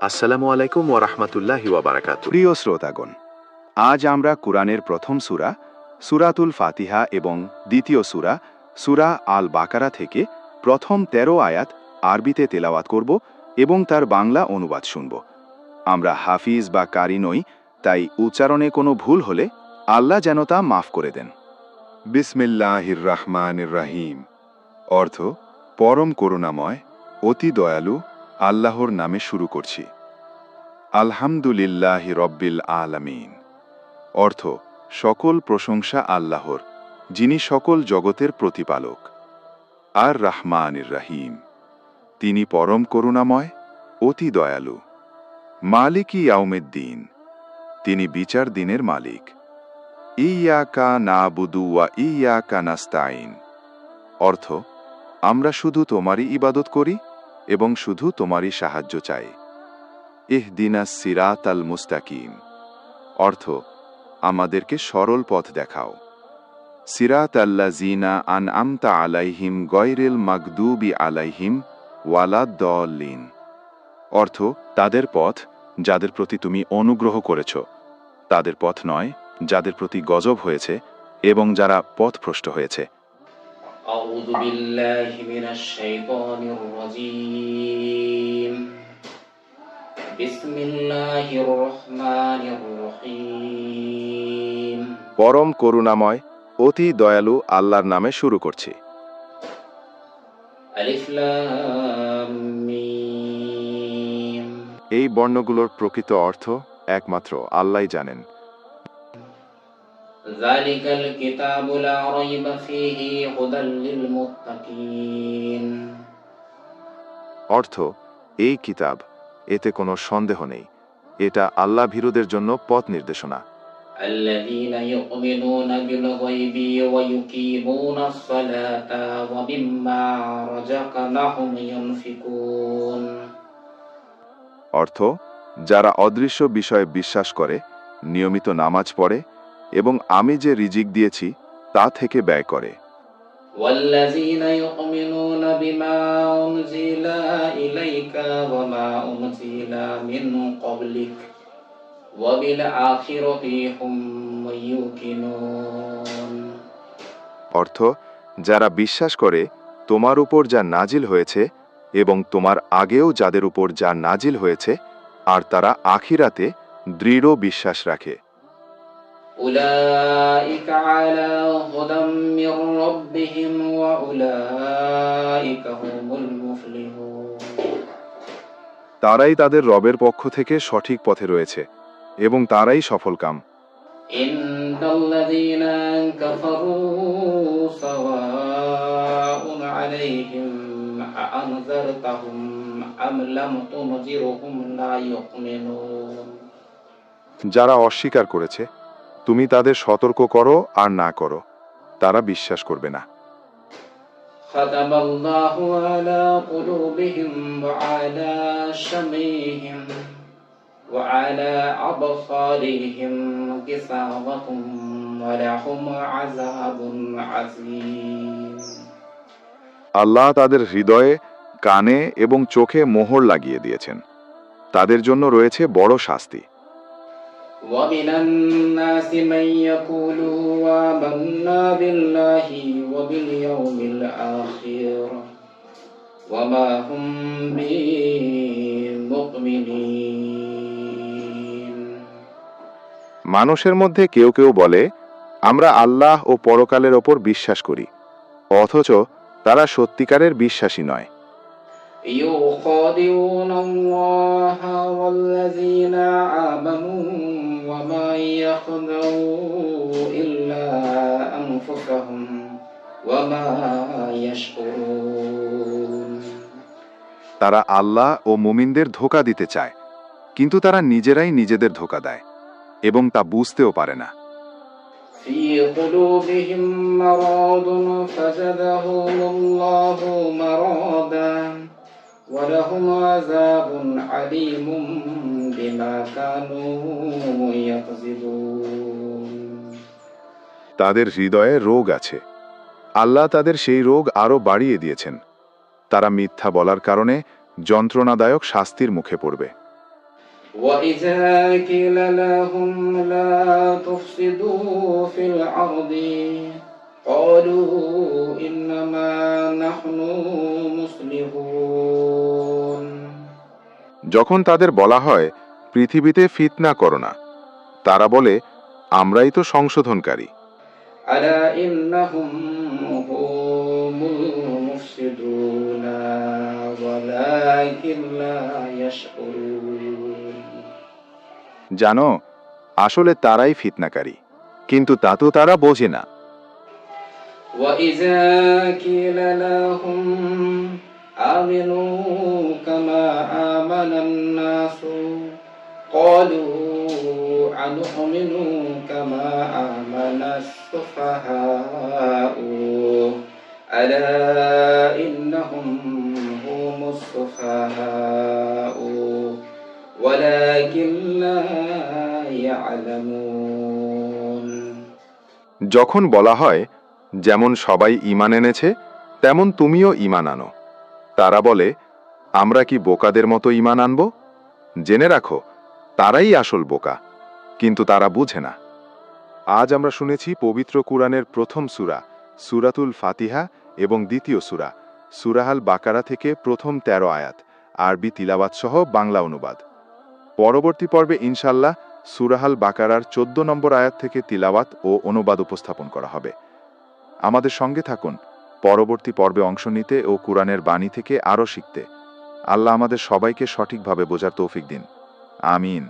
আসসালামু আলাইকুম ওয়া রাহমাতুল্লাহি ওয়া বারাকাতুহু। প্রিয় শ্রোতাগণ, আজ আমরা কুরআনের প্রথম সূরা সূরাতুল ফাতিহা এবং দ্বিতীয় সূরা সূরা আল বাকারা থেকে প্রথম ১৩ আয়াত আরবিতে তেলাওয়াত করব এবং তার বাংলা অনুবাদ শুনব। আমরা হাফিজ বা কারি নই, তাই উচ্চারণে কোনো ভুল হলে আল্লাহ যেন তা মাফ করে দেন। বিসমিল্লাহির রাহমানির রাহিম। অর্থ, পরম করুণাময়, অতি দয়ালু আল্লাহর নামে শুরু করছি। আলহামদুলিল্লাহি রব্বিল আলামিন। অর্থ, সকল প্রশংসা আল্লাহর, যিনি সকল জগতের প্রতিপালক। আর রাহমানির রাহিম, তিনি পরম করুণাময়, অতি দয়ালু। মালিকি ইয়াউমিদ্দিন, তিনি বিচার দিনের মালিক। ইয়াকা নাবুদু ওয়া ইয়াকা নাস্তাইন। অর্থ, আমরা শুধু তোমারই ইবাদত করি এবং শুধু তোমারই সাহায্য চাই। ইহদিনাস সিরাতাল মুস্তাকিম। অর্থ, আমাদেরকে সরল পথ দেখাও। সিরাতাল্লাযিনা আনআমতা আলাইহিম গয়রিল মাগদুবি আলাইহিম ওয়ালাদ-দাল্লিন। অর্থ, তাদের পথ যাদের প্রতি তুমি অনুগ্রহ করেছ, তাদের পথ নয় যাদের প্রতি গজব হয়েছে এবং যারা পথভ্রষ্ট হয়েছে। আউযু বিল্লাহি মিনাশ শাইতানির রাজীম। বিসমিল্লাহির রহমানির রহিম। পরম করুণাময়, অতি দয়ালু আল্লাহর নামে শুরু করছি। আলিফ লাম মিম। এই বর্ণগুলোর প্রকৃত অর্থ একমাত্র আল্লাহই জানেন। যালিকাল কিতাবু লা রাইবা ফীহি হুদাল লিল মুত্তাকিন। অর্থ, এই কিতাব, এতে কোনো সন্দেহ নেই, এটা আল্লাহ ভীরুদের জন্য পথ নির্দেশনা। الذين يؤمنون بالغيب ويقيمون الصلاة ومما رزقناهم ينفقون। অর্থ, যারা অদৃশ্য বিষয়ে বিশ্বাস করে, নিয়মিত নামাজ পড়ে এবং আমি যে রিজিক দিয়েছি তা থেকে ব্যয় করে। والذين يؤمنون بما أنزل إليك وما أنزل من قبلك وبالآخرة هم يوقنون। অর্থ, যারা বিশ্বাস করে তোমার উপর যা নাজিল হয়েছে এবং তোমার আগেও যাদের উপর যা নাজিল হয়েছে, আর তারা আখিরাতে দৃঢ় বিশ্বাস রাখে। أولئك على هدى من ربهم وأولئك هم المفلحون। তারাই তাদের রবের পক্ষ থেকে সঠিক পথে রয়েছে এবং তারাই সফলকাম। إن الذين كفروا سواء عليهم أأنذرتهم أم لم تنذرهم لا يؤمنون। যারা অস্বীকার করেছে, তুমি তাদের সতর্ক করো আর না করো, তারা বিশ্বাস করবে না। ختم الله على قلوبهم وعلى سمعهم وعلى أبصارهم غشاوة ولهم عذاب عظيم। আল্লাহ তাদের হৃদয়ে, কানে এবং চোখে মোহর লাগিয়ে দিয়েছেন, তাদের জন্য রয়েছে বড় শাস্তি। ومن الناس من يقول آمنا بالله وباليوم الآخر وما هم بمؤمنين। মানুষের মধ্যে কেউ কেউ বলে, আমরা আল্লাহ ও পরকালের ওপর বিশ্বাস করি, অথচ তারা সত্যিকারের বিশ্বাসী নয়। يخادعون الله والذين آمنوا وما يخدعون إلا أنفسهم وما يشعرون। তারা আল্লাহ ও মুমিনদের ধোঁকা দিতে চায়, কিন্তু তারা নিজেরাই নিজেদের ধোঁকা দেয় এবং তা বুঝতেও পারে না। في قلوبهم مرض فزادهم الله مرضا ولهم عذاب عليم بما كانوا يكذبون। তাদের হৃদয়ে রোগ আছে, আল্লাহ তাদের সেই রোগ আরও বাড়িয়ে দিয়েছেন, তারা মিথ্যা বলার কারণে যন্ত্রণাদায়ক শাস্তির মুখে পড়বে। وإذا قيل لهم لا تفسدوا في الأرض قالوا إنما نحن مصلحون যখন তাদের বলা হয় পৃথিবীতে ফিতনা করো না, তারা বলে আমরাই তো সংশোধনকারী। ألا إنهم هم المفسدون ولكن لا يشعرون জানো, আসলে তারাই ফিতনাকারী, কিন্তু তা তো তারা বোঝে না। وإذا قيل لهم آمنوا كما آمن الناس قالوا أنؤمن كما آمن السفهاء ألا إنهم هم السفهاء ولكن لا يعلمون যখন বলা হয় যেমন সবাই ঈমান এনেছে তেমন তুমিও ঈমান আনো, তারা বলে আমরা কি বোকাদের মতো ঈমান আনব? জেনে রাখো, তারাই আসল বোকা, কিন্তু তারা বুঝে না। আজ আমরা শুনেছি পবিত্র কুরআনের প্রথম সূরা সূরাতুল ফাতিহা এবং দ্বিতীয় সূরা সূরা আল বাকারা থেকে প্রথম 13 আয়াত আরবি তিলাওয়াত সহ বাংলা অনুবাদ। পরবর্তী পর্বে ইনশাআল্লাহ সূরা আল বাকারার 14 নম্বর আয়াত থেকে তিলাওয়াত ও অনুবাদ উপস্থাপন করা হবে। আমাদের সঙ্গে থাকুন পরবর্তী পর্বে অংশ নিতে ও কুরআনের বাণী থেকে আরও শিখতে। আল্লাহ আমাদের সবাইকে সঠিকভাবে বোঝার তৌফিক দিন। আমিন।